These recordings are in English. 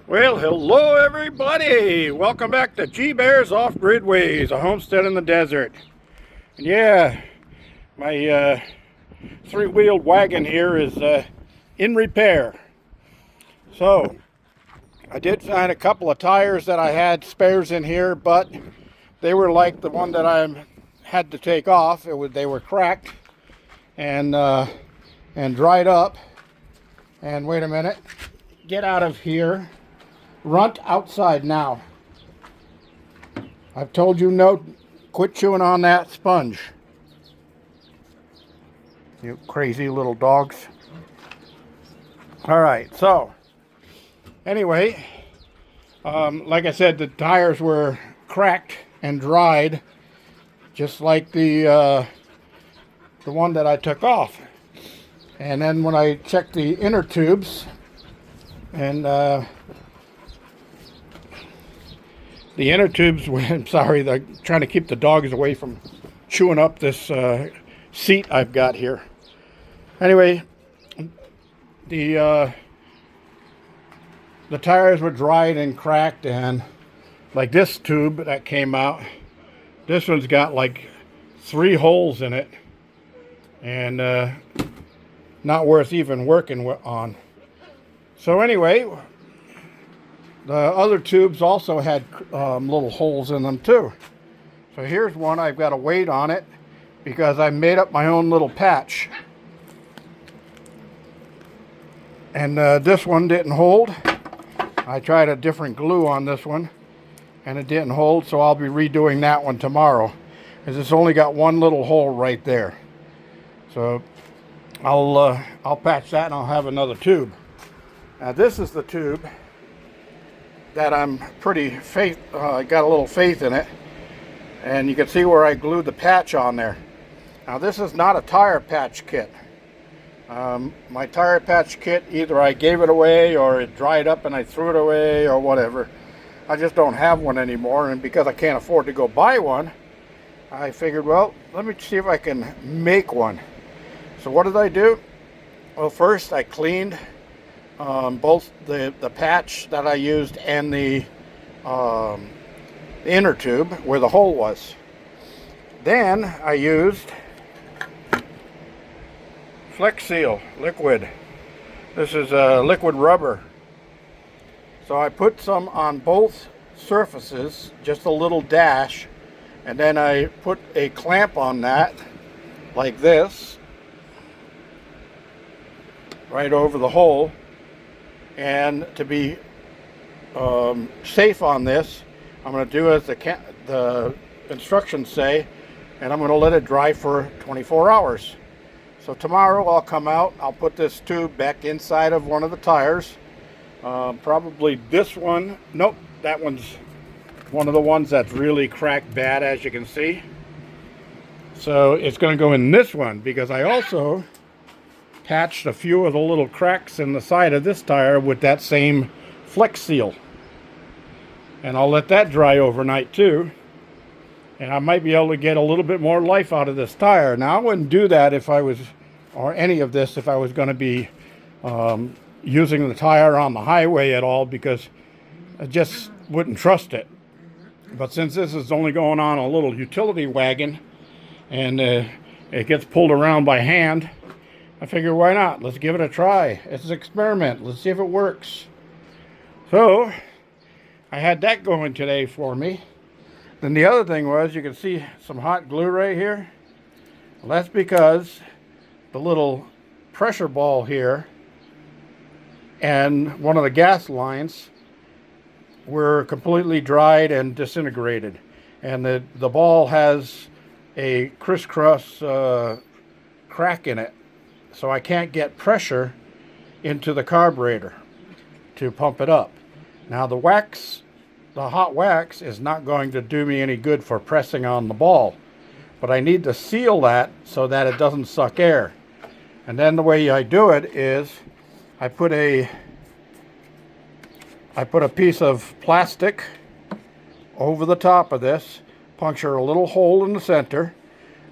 Well, hello everybody! Welcome back to G Bear's Off-Grid Ways, a homestead in the desert. And yeah, my three-wheeled wagon here is in repair. So, I did find a couple of tires that I had spares in here, but they were like the one that I had to take off. They were cracked and dried up. And wait a minute, get out of here. Runt outside now. I've told you no, quit chewing on that sponge. You crazy little dogs. All right, so anyway, like I said, the tires were cracked and dried, just like the one that I took off. And then when I checked the inner tubes, and the inner tubes, I'm sorry, they're trying to keep the dogs away from chewing up this seat I've got here. Anyway, the tires were dried and cracked, and like this tube that came out, this one's got like 3 holes in it, and not worth even working on. So anyway, the other tubes also had little holes in them too. So here's one. I've got a weight on it because I made up my own little patch. And this one didn't hold. I tried a different glue on this one and it didn't hold, so I'll be redoing that one tomorrow, because it's only got one little hole right there. So I'll patch that and I'll have another tube. Now this is the tube that I'm pretty got a little faith in it, and you can see where I glued the patch on there. Now this is not a tire patch kit. My tire patch kit, either I gave it away or it dried up and I threw it away or whatever. I just don't have one anymore, and because I can't afford to go buy one, I figured, well, let me see if I can make one. So what did I do? Well, first I cleaned both the patch that I used and the inner tube where the hole was. Then I used Flex Seal liquid. This is liquid rubber. So I put some on both surfaces, just a little dash, and then I put a clamp on that like this, right over the hole. And to be safe on this, I'm going to do as the instructions say, and I'm going to let it dry for 24 hours. So tomorrow I'll come out, I'll put this tube back inside of one of the tires. Probably this one. Nope, that one's one of the ones that's really cracked bad, as you can see. So it's going to go in this one, because I also patched a few of the little cracks in the side of this tire with that same Flex Seal. And I'll let that dry overnight too. And I might be able to get a little bit more life out of this tire. Now I wouldn't do that if I was, or any of this, if I was going to be using the tire on the highway at all, because I just wouldn't trust it. But since this is only going on a little utility wagon, and it gets pulled around by hand, I figure, why not? Let's give it a try. It's an experiment. Let's see if it works. So I had that going today for me. Then the other thing was, you can see some hot glue right here. Well, that's because the little pressure ball here and one of the gas lines were completely dried and disintegrated. And the ball has a crisscross crack in it. So I can't get pressure into the carburetor to pump it up. Now the hot wax is not going to do me any good for pressing on the ball, but I need to seal that so that it doesn't suck air. And then the way I do it is I put a piece of plastic over the top of this, puncture a little hole in the center,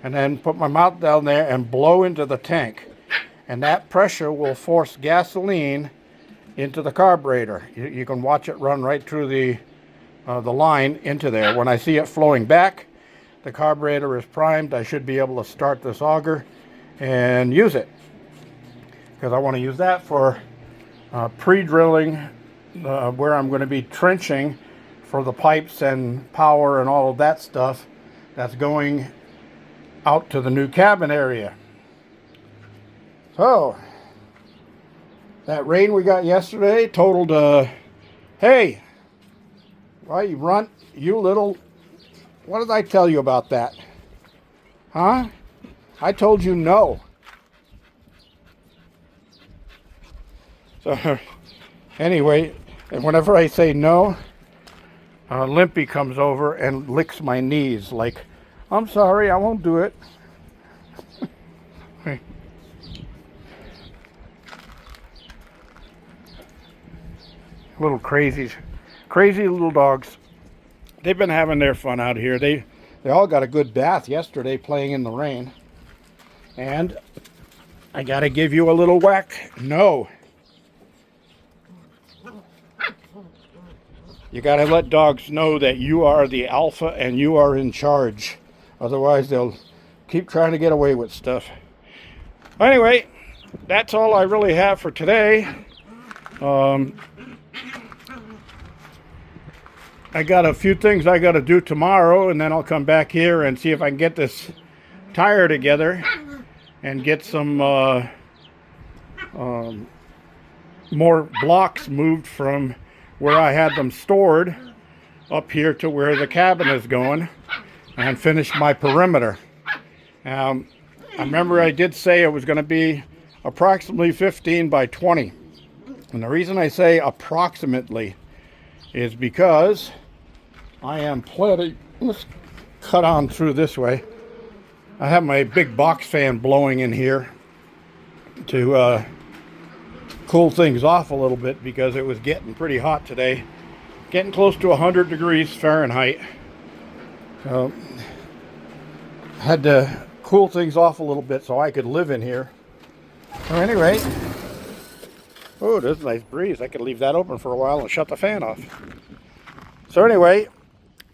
and then put my mouth down there and blow into the tank. And that pressure will force gasoline into the carburetor. You can watch it run right through the line into there. When I see it flowing back, the carburetor is primed. I should be able to start this auger and use it, because I want to use that for pre-drilling where I'm going to be trenching for the pipes and power and all of that stuff that's going out to the new cabin area. So that rain we got yesterday totaled, hey, why you run, you little, what did I tell you about that? Huh? I told you no. So anyway, and whenever I say no, Limpy comes over and licks my knees like, I'm sorry, I won't do it. Little crazy little dogs. They've been having their fun out here. They all got a good bath yesterday playing in the rain. And I gotta give you a little whack. No. You gotta let dogs know that you are the alpha and you are in charge. Otherwise they'll keep trying to get away with stuff. Anyway, that's all I really have for today. I got a few things I got to do tomorrow, and then I'll come back here and see if I can get this tire together and get some more blocks moved from where I had them stored up here to where the cabin is going, and finish my perimeter. I remember I did say it was going to be approximately 15 by 20. And the reason I say approximately is because I am planning, let's cut on through this way. I have my big box fan blowing in here to cool things off a little bit, because it was getting pretty hot today, getting close to 100 degrees Fahrenheit. So I had to cool things off a little bit so I could live in here. So anyway, oh, there's a nice breeze. I could leave that open for a while and shut the fan off. So anyway,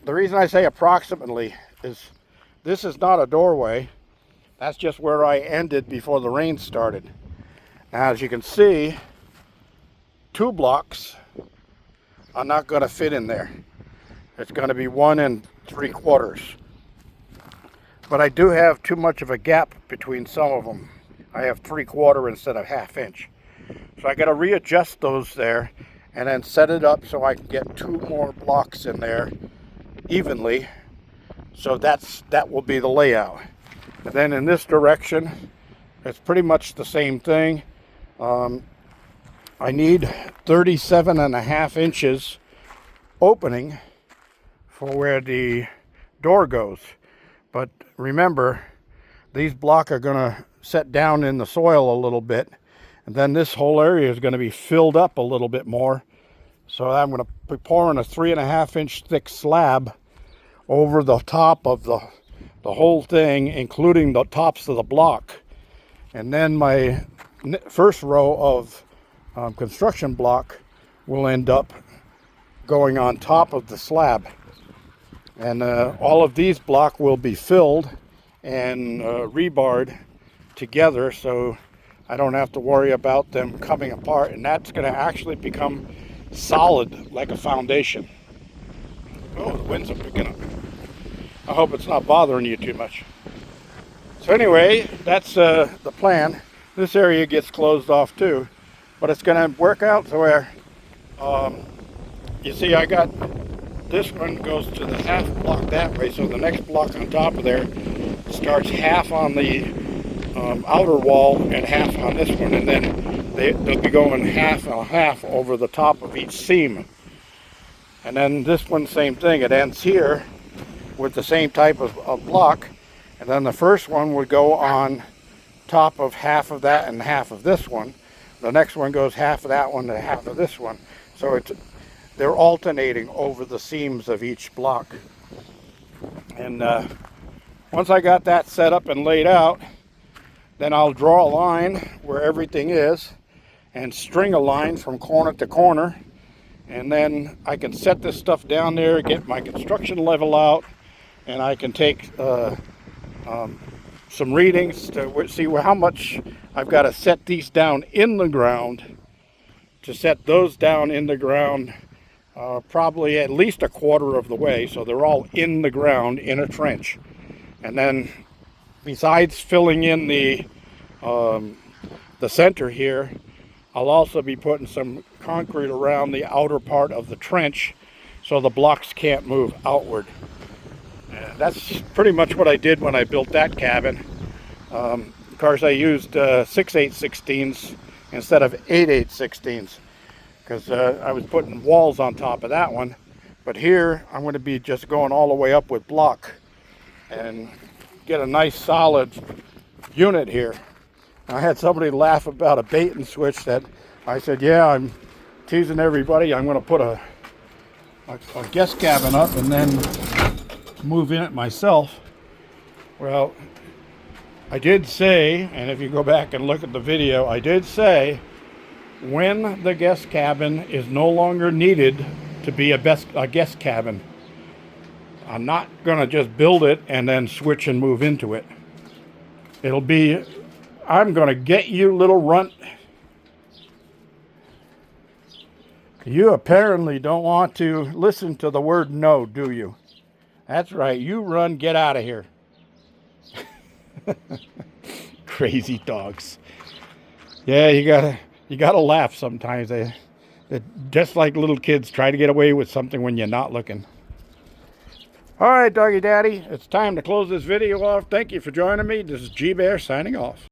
the reason I say approximately is this is not a doorway. That's just where I ended before the rain started. Now, as you can see, 2 blocks are not going to fit in there. It's going to be 1 3/4. But I do have too much of a gap between some of them. I have 3/4 instead of 1/2 inch. So I got to readjust those there and then set it up so I can get 2 more blocks in there evenly. So that will be the layout. And then in this direction, it's pretty much the same thing. I need 37.5 inches opening for where the door goes. But remember, these blocks are going to set down in the soil a little bit. And then this whole area is going to be filled up a little bit more. So I'm going to be pouring a 3.5 inch thick slab over the top of the whole thing, including the tops of the block. And then my first row of construction block will end up going on top of the slab. And all of these blocks will be filled and rebarred together, so I don't have to worry about them coming apart, and that's going to actually become solid like a foundation. Oh, the winds are picking up. I hope it's not bothering you too much. So anyway, that's the plan. This area gets closed off too, but it's going to work out to where, you see, I got this one goes to the 1/2 block that way, so the next block on top of there starts 1/2 on the outer wall and 1/2 on this one, and then they'll be going 1/2 and 1/2 over the top of each seam. And then this one, same thing, it ends here with the same type of block, and then the first one would go on top of 1/2 of that and 1/2 of this one. The next one goes 1/2 of that one and 1/2 of this one. So they're alternating over the seams of each block. And once I got that set up and laid out, then I'll draw a line where everything is, and string a line from corner to corner. And then I can set this stuff down there, get my construction level out, and I can take some readings to see how much I've got to set these down in the ground. To set those down in the ground, probably at least a quarter of the way, so they're all in the ground in a trench. And then besides filling in the center here, I'll also be putting some concrete around the outer part of the trench so the blocks can't move outward. And that's pretty much what I did when I built that cabin. Of course, I used 6/8/16 instead of 8/8/16 because I was putting walls on top of that one. But here I'm going to be just going all the way up with block and get a nice solid unit here. I had somebody laugh about a bait and switch that I said, yeah, I'm teasing everybody. I'm going to put a guest cabin up and then move in it myself. Well, I did say, and if you go back and look at the video, I did say when the guest cabin is no longer needed to be a guest cabin, I'm not going to just build it and then switch and move into it. It'll be, I'm going to get you, little runt. You apparently don't want to listen to the word no, do you? That's right. You run, get out of here. Crazy dogs. Yeah, you gotta laugh sometimes. They just like little kids try to get away with something when you're not looking. All right, doggy daddy, it's time to close this video off. Thank you for joining me. This is G Bear signing off.